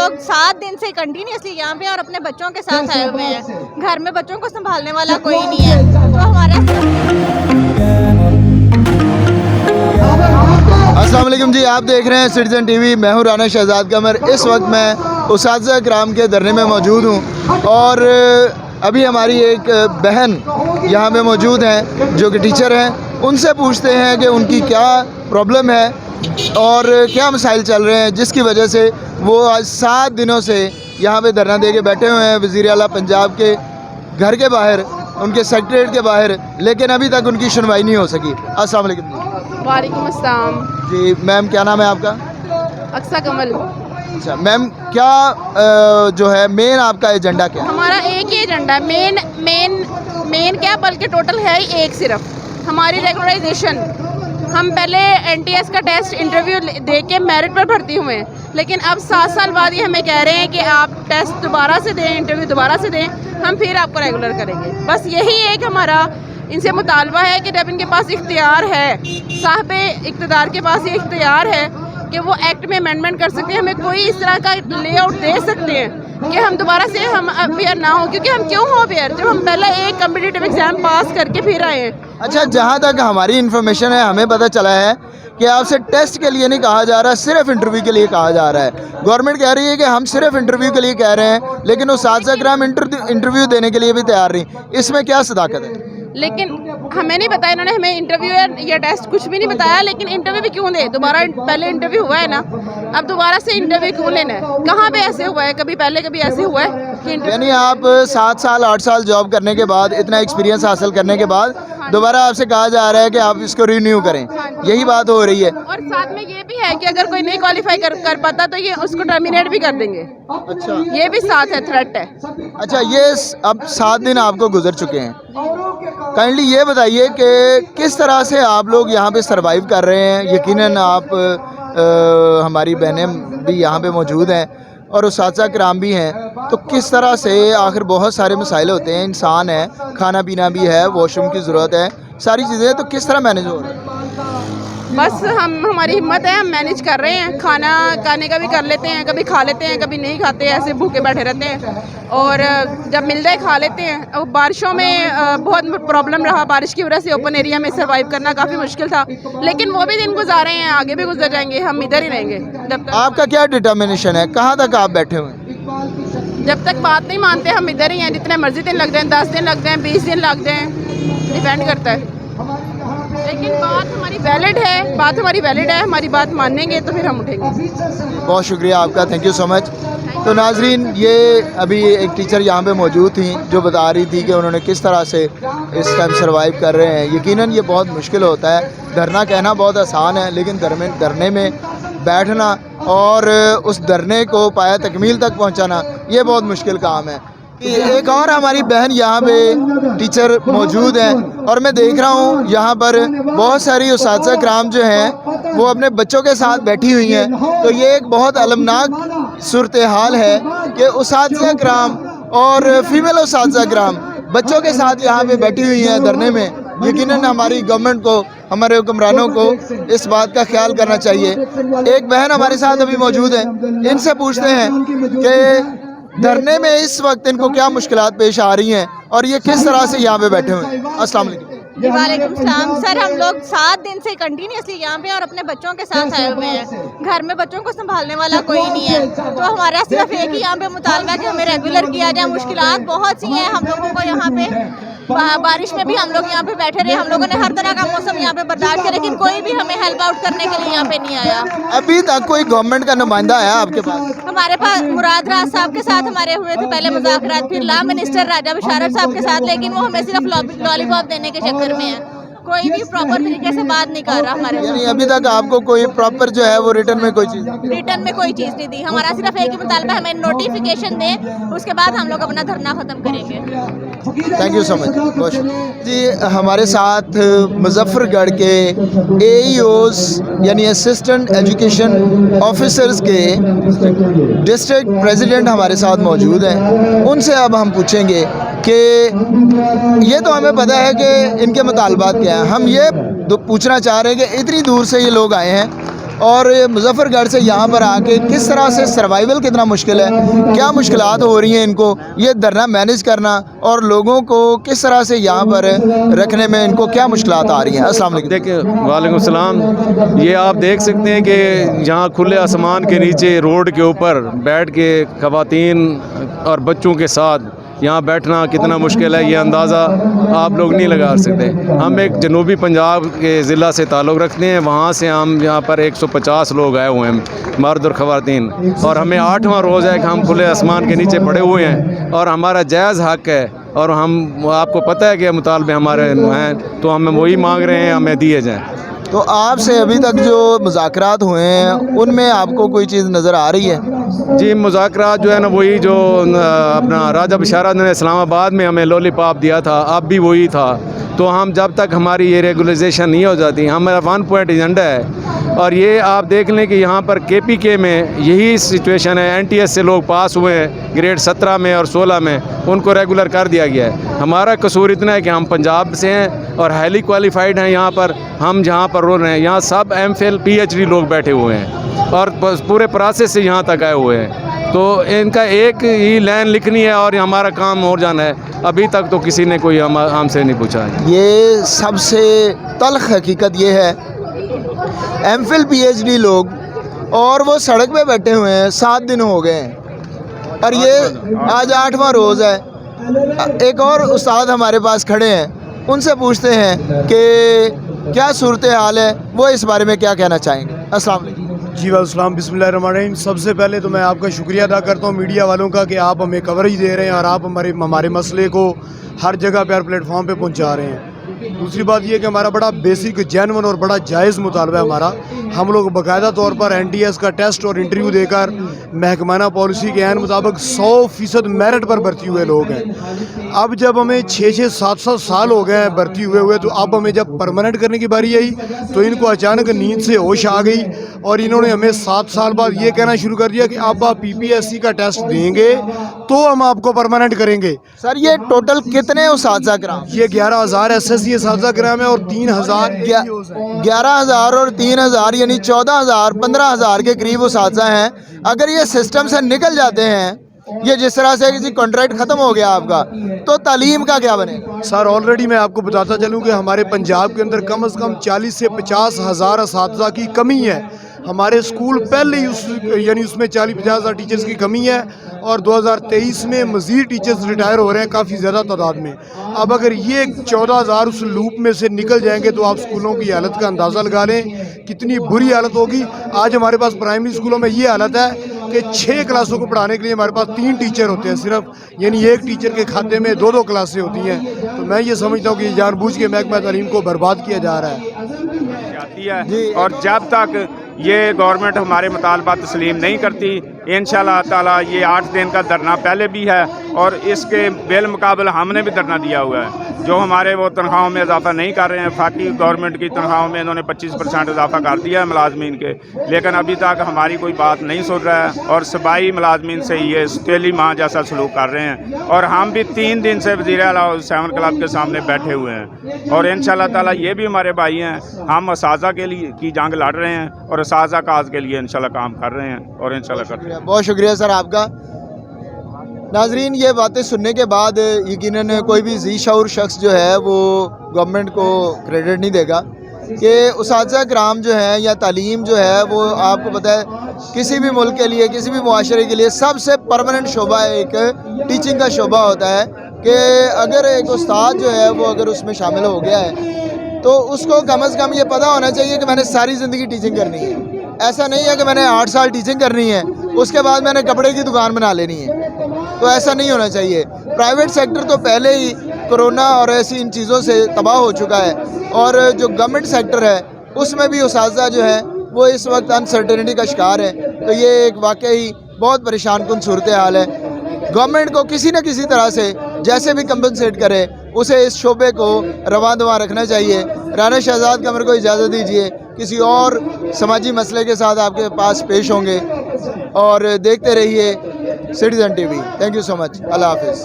लोग 7 दिन से कंटिन्यूसली यहाँ पे और अपने बच्चों के साथ आए हुए हैं। घर में बच्चों को संभालने वाला कोई नहीं है, तो हमारा अस्सलाम वालेकुम जी, आप देख रहे हैं सिटीजन टीवी। मैं हूं राना शहजाद कमर। इस वक्त मैं उसातिज़ा किराम के धरने में मौजूद हूं और अभी हमारी एक बहन यहाँ पे मौजूद हैं जो कि टीचर हैं। उनसे पूछते हैं कि उनकी क्या प्रॉब्लम है और क्या मसाइल चल रहे हैं जिसकी वजह से वो आज 7 दिनों से यहाँ पे धरना दे के बैठे हुए हैं वज़ीर आला पंजाब के घर के बाहर, उनके सेक्रेटरीट के बाहर, लेकिन अभी तक उनकी सुनवाई नहीं हो सकी। अस्सलाम वालेकुम जी। वालेकुम अस्सलाम जी मैम, क्या नाम है आपका? अक्सा कमल। अच्छा मैम, क्या जो है मेन आपका एजेंडा क्या है? हमारा एक ही एजेंडा मेन क्या, बल्कि टोटल है ही एक, सिर्फ हमारी रेगुलराइजेशन। हम पहले एनटीएस का टेस्ट इंटरव्यू दे के मेरिट पर भर्ती हुए हैं, लेकिन अब 7 साल बाद ये हमें कह रहे हैं कि आप टेस्ट दोबारा से दें, इंटरव्यू दोबारा से दें, हम फिर आपको रेगुलर करेंगे। बस यही एक हमारा इनसे मुतालबा है कि जब इनके पास इख्तियार है, साहब इक़्तिदार के पास ये इख्तियार है कि वो एक्ट में अमेंडमेंट कर सकते हैं, हमें कोई इस तरह का लेआउट दे सकते हैं कि हम दोबारा से हम अवेयर ना हो। क्योंकि हम क्यों हो अवेयर, जब हम पहले एक कम्पिटिटिव एग्ज़ाम पास करके फिर आए हैं। अच्छा, जहाँ तक हमारी इन्फॉर्मेशन है, हमें पता चला है कि आपसे टेस्ट के लिए नहीं कहा जा रहा, सिर्फ इंटरव्यू के लिए कहा जा रहा है। गवर्नमेंट कह रही है कि हम सिर्फ इंटरव्यू के लिए कह रहे हैं, लेकिन वो उसातिज़ा किराम इंटरव्यू देने के लिए भी तैयार नहीं। इसमें क्या सदाकत है? लेकिन हमें नहीं बताया, इन्होंने हमें इंटरव्यू या टेस्ट कुछ भी नहीं बताया। लेकिन इंटरव्यू भी क्यों दे, दोबारा पहले इंटरव्यू हुआ है ना, अब दोबारा से इंटरव्यू क्यों लेना है? कहाँ पे ऐसे हुआ है? कभी पहले कभी ऐसे हुआ है कि यानी आप 7 साल 8 साल जॉब करने के बाद, इतना एक्सपीरियंस हासिल करने के बाद दोबारा आपसे कहा जा रहा है कि आप इसको रिन्यू करें, यही बात हो रही है। और साथ में ये भी है कि अगर कोई नहीं क्वालिफाई कर पाता तो ये उसको टर्मिनेट भी कर देंगे। अच्छा, ये भी साथ है, थ्रेट है। अच्छा, ये अब 7 दिन आपको गुजर चुके हैं। काइंडली ये बताइए कि किस तरह से आप लोग यहाँ पे सरवाइव कर रहे हैं। यकीनन आप हमारी बहनें भी यहाँ पे मौजूद हैं और उसातिज़ा किराम भी हैं, तो किस तरह से, आखिर बहुत सारे मसाइल होते हैं, इंसान है, खाना पीना भी है, वॉशरूम की ज़रूरत है, सारी चीज़ें, तो किस तरह मैनेज हो रहा है? बस हमारी हिम्मत है, हम मैनेज कर रहे हैं। खाने का भी कर लेते हैं, कभी खा लेते हैं, कभी नहीं खाते, ऐसे भूखे बैठे रहते हैं। और जब मिलता है खा लेते हैं। और बारिशों में बहुत प्रॉब्लम रहा, बारिश की वजह से ओपन एरिया में सर्वाइव करना काफ़ी मुश्किल था, लेकिन वो भी दिन गुजारे हैं, आगे भी गुजर जाएंगे, हम इधर ही रहेंगे जब तक। आपका क्या डिटर्मिनेशन है? कहाँ तक आप बैठे हुए हैं? जब तक बात नहीं मानते हम इधर ही हैं। जितने मर्जी दिन लग जाएं, 10 दिन लग जाएं, 20 दिन लग जाएं, डिपेंड करता है। लेकिन बात हमारी वैलिड है, हमारी बात मानेंगे तो फिर हम उठेंगे। बहुत शुक्रिया आपका, थैंक यू सो मच। तो नाजरीन, ये अभी एक टीचर यहाँ पे मौजूद थी जो बता रही थी कि उन्होंने किस तरह से इस टाइम सर्वाइव कर रहे हैं। यकीनन ये बहुत मुश्किल होता है। धरना कहना बहुत आसान है, लेकिन धरने में बैठना और उस धरने को पाया तकमील तक पहुँचाना, ये बहुत मुश्किल काम है। एक और हमारी बहन यहाँ पे टीचर मौजूद हैं और मैं देख रहा हूँ यहाँ पर बहुत सारी उसातिज़ा किराम जो हैं वो अपने बच्चों के साथ बैठी हुई हैं। तो ये एक बहुत अलमनाक सूरत हाल है कि उसातिज़ा किराम और फीमेल उसातिज़ा किराम बच्चों के साथ यहाँ पे बैठी हुई हैं धरने में। यकीनन हमारी गवर्नमेंट को, हमारे हुक्मरानों को इस बात का ख्याल करना चाहिए। एक बहन हमारे साथ अभी मौजूद है, इनसे पूछते हैं कि धरने में इस वक्त इनको क्या मुश्किलात पेश आ रही हैं और ये किस तरह से यहाँ पे बैठे हुए हैं। अस्सलाम वालेकुम। वालेकुम सलाम। सर, हम लोग 7 दिन से कंटिन्यूसली यहाँ पे और अपने बच्चों के साथ आए हुए हैं। घर में बच्चों को संभालने वाला कोई नहीं है, तो हमारा सिर्फ एक ही यहाँ पे मुतालबा है कि हमें रेगुलर किया जाए। मुश्किलात बहुत सी हैं हम लोगों को यहाँ पे। बारिश में भी हम लोग यहाँ पे बैठे रहे, हम लोगों ने हर तरह का मौसम यहाँ पे बर्दाश्त किया, लेकिन कोई भी हमें हेल्प आउट करने के लिए यहाँ पे नहीं आया। अभी तक कोई गवर्नमेंट का नुमाइंदा आया आपके पास? हमारे पास मुराद राज साहब के साथ हमारे हुए थे पहले मुज़ाकरात, फिर ला मिनिस्टर राजा बशारत साहब के साथ, लेकिन वो हमें सिर्फ लॉलीपॉप देने के चक्कर में है। कोई भी प्रॉपर तरीके से बात नहीं कर रहा हमारे। यानी अभी तक आपको कोई प्रॉपर जो है वो रिटर्न में कोई चीज़ नहीं दी। हमारा सिर्फ एक ही मुतालबा, हमें नोटिफिकेशन दें, उसके बाद हम लोग अपना धरना ख़त्म करेंगे। Thank you so much. बहुत शुक्रिया जी। हमारे साथ मुजफ्फरगढ़ के AEOs यानी असिस्टेंट एजुकेशन ऑफिसर्स के डिस्ट्रिक्ट प्रेसिडेंट हमारे साथ मौजूद हैं। उनसे अब हम पूछेंगे कि ये तो हमें पता है कि इनके मुतालबात क्या हैं, हम ये पूछना चाह रहे हैं कि इतनी दूर से ये लोग आए हैं اور مظفر گڑھ سے یہاں پر آ کے کس طرح سے سروائیول کتنا مشکل ہے, کیا مشکلات ہو رہی ہیں ان کو یہ دھرنا مینیج کرنا, اور لوگوں کو کس طرح سے یہاں پر رکھنے میں ان کو کیا مشکلات آ رہی ہیں. السلام علیکم. دیکھیں, وعلیکم السلام. یہ آپ دیکھ سکتے ہیں کہ یہاں کھلے آسمان کے نیچے روڈ کے اوپر بیٹھ کے خواتین اور بچوں کے ساتھ یہاں بیٹھنا کتنا مشکل ہے, یہ اندازہ آپ لوگ نہیں لگا سکتے. ہم ایک جنوبی پنجاب کے ضلع سے تعلق رکھتے ہیں, وہاں سے ہم یہاں پر 150 لوگ آئے ہوئے ہیں, مرد اور خواتین, اور ہمیں 8واں روز ہے کہ ہم کھلے آسمان کے نیچے پڑے ہوئے ہیں, اور ہمارا جائز حق ہے, اور ہم آپ کو پتہ ہے کہ مطالبے ہمارے ہیں, تو ہم وہی مانگ رہے ہیں ہمیں دیے جائیں. تو آپ سے ابھی تک جو مذاکرات ہوئے ہیں ان میں آپ کو کوئی چیز نظر آ رہی ہے؟ جی, مذاکرات جو ہے نا وہی جو اپنا راجہ بشارت نے اسلام آباد میں ہمیں لولی پاپ دیا تھا, اب بھی وہی تھا. تو ہم جب تک ہماری یہ ریگولائزیشن نہیں ہو جاتی, ہمارا 1 پوائنٹ ایجنڈا ہے. اور یہ آپ دیکھ لیں کہ یہاں پر کے پی کے میں یہی سچویشن ہے, این ٹی ایس سے لوگ پاس ہوئے ہیں گریڈ 17 میں اور 16 میں, ان کو ریگولر کر دیا گیا ہے. ہمارا قصور اتنا ہے کہ ہم پنجاب سے ہیں اور ہائیلی کوالیفائڈ ہیں. یہاں پر ہم جہاں پر رول رہے ہیں یہاں سب M Phil P H D لوگ بیٹھے ہوئے ہیں اور پورے پروسیس سے یہاں تک آئے ہوئے ہیں. تو ان کا ایک ہی لائن لکھنی ہے اور ہمارا کام ہو جانا ہے. ابھی تک تو کسی نے کوئی ہم سے نہیں پوچھا ہے. یہ سب سے تلخ حقیقت یہ ہے, M Phil P H D لوگ اور وہ سڑک پہ بیٹھے ہوئے ہیں, 7 دن ہو گئے ہیں, اور یہ آج 8واں روز ہے. ایک اور استاد ہمارے پاس کھڑے ہیں, ان سے پوچھتے ہیں کہ کیا صورتحال ہے, وہ اس بارے میں کیا کہنا چاہیں گے. السلام علیکم. جی السلام, بسم اللہ الرحمن الرحیم. سب سے پہلے تو میں آپ کا شکریہ ادا کرتا ہوں میڈیا والوں کا کہ آپ ہمیں کوریج دے رہے ہیں اور آپ ہمارے مسئلے کو ہر جگہ پہ, ہر پلیٹ فارم پہ پہنچا رہے ہیں. دوسری بات یہ کہ ہمارا بڑا بیسک جینون اور بڑا جائز مطالبہ ہے ہمارا. ہم لوگ باقاعدہ طور پر این ٹی ایس کا ٹیسٹ اور انٹرویو دے کر محکمانہ پالیسی کے عین مطابق 100% میرٹ پر بھرتی ہوئے لوگ ہیں. اب جب ہمیں 6-7 سال ہو گئے ہیں بھرتی ہوئے تو اب ہمیں جب پرماننٹ کرنے کی باری آئی تو ان کو اچانک نیند سے ہوش آ گئی اور انہوں نے ہمیں 7 سال بعد یہ کہنا شروع کر دیا کہ اب آپ پی پی ایس سی کا ٹیسٹ دیں گے تو ہم آپ کو پرماننٹ کریں گے. سر یہ ٹوٹل کتنے اساتذہ کرام؟ یہ 11,000 ایس ایس سی اساتذہ کرام ہے اور 3,000 11,000 اور 3,000 یعنی 14,000 15,000 کے قریب اساتذہ ہیں. اگر یہ سسٹم سے نکل جاتے ہیں, یہ جس طرح سے کسی کانٹریکٹ ختم ہو گیا آپ کا, تو تعلیم کا کیا بنے گا؟ سر آلریڈی میں آپ کو بتاتا چلوں کہ ہمارے پنجاب کے اندر کم از کم 40 سے 50 ہزار اساتذہ کی کمی ہے. ہمارے اسکول پہلے ہی یعنی اس میں 40-50 ہزار ٹیچرز کی کمی ہے اور 2023 میں مزید ٹیچرز ریٹائر ہو رہے ہیں کافی زیادہ تعداد میں. اب اگر یہ 14,000 اس لوپ میں سے نکل جائیں گے تو آپ اسکولوں کی حالت کا اندازہ لگا لیں کتنی بری حالت ہوگی. آج ہمارے پاس پرائمری اسکولوں میں یہ حالت ہے کہ 6 کلاسوں کو پڑھانے کے لیے ہمارے پاس 3 ٹیچر ہوتے ہیں صرف, یعنی ایک ٹیچر کے کھاتے میں 2 کلاسیں ہوتی ہیں. تو میں یہ سمجھتا ہوں کہ یہ جان بوجھ کے محکمہ تعلیم کو برباد کیا جا رہا ہے. اور جب تک یہ گورنمنٹ ہمارے مطالبات تسلیم نہیں کرتی, انشاءاللہ تعالیٰ یہ 8 دن کا دھرنا پہلے بھی ہے اور اس کے بالمقابل ہم نے بھی دھرنا دیا ہوا ہے. جو ہمارے وہ تنخواہوں میں اضافہ نہیں کر رہے ہیں, وفاقی گورنمنٹ کی تنخواہوں میں انہوں نے 25% اضافہ کر دیا ہے ملازمین کے, لیکن ابھی تک ہماری کوئی بات نہیں سن رہا ہے اور صوبائی ملازمین سے یہ سٹیلی ماں جیسا سلوک کر رہے ہیں. اور ہم بھی 3 دن سے وزیر اعلیٰ 7 کلب کے سامنے بیٹھے ہوئے ہیں اور انشاءاللہ تعالیٰ یہ بھی ہمارے بھائی ہیں. ہم اساتذہ کے لیے کی جنگ لڑ رہے ہیں اور اساتذہ کاز کے لیے انشاءاللہ کام کر رہے ہیں اور انشاءاللہ کرتے ہیں. بہت شکریہ سر آپ کا. ناظرین, یہ باتیں سننے کے بعد یقیناً کوئی بھی ذی شعور شخص جو ہے وہ گورنمنٹ کو کریڈٹ نہیں دے گا کہ اساتذہ کرام جو ہیں یا تعلیم جو ہے وہ آپ کو پتہ ہے کسی بھی ملک کے لیے, کسی بھی معاشرے کے لیے سب سے پرماننٹ شعبہ ایک ٹیچنگ کا شعبہ ہوتا ہے کہ اگر ایک استاد جو ہے وہ اگر اس میں شامل ہو گیا ہے تو اس کو کم از کم یہ پتہ ہونا چاہیے کہ میں نے ساری زندگی ٹیچنگ کرنی ہے. ایسا نہیں ہے کہ میں نے 8 سال ٹیچنگ کرنی ہے اس کے بعد میں نے کپڑے کی دکان بنا لینی ہے, تو ایسا نہیں ہونا چاہیے. پرائیویٹ سیکٹر تو پہلے ہی کرونا اور ایسی ان چیزوں سے تباہ ہو چکا ہے, اور جو گورنمنٹ سیکٹر ہے اس میں بھی اساتذہ جو ہیں وہ اس وقت انسرٹنٹی کا شکار ہیں. تو یہ ایک واقعی بہت پریشان کن صورتحال ہے. گورنمنٹ کو کسی نہ کسی طرح سے جیسے بھی کمپنسیٹ کرے اسے اس شعبے کو رواں دواں رکھنا چاہیے. رانا شہزاد قمر کو اجازت دیجیے, کسی اور سماجی مسئلے کے ساتھ آپ کے پاس پیش ہوں گے, اور دیکھتے رہیے citizen T V. Thank you so much. اللہ حافظ.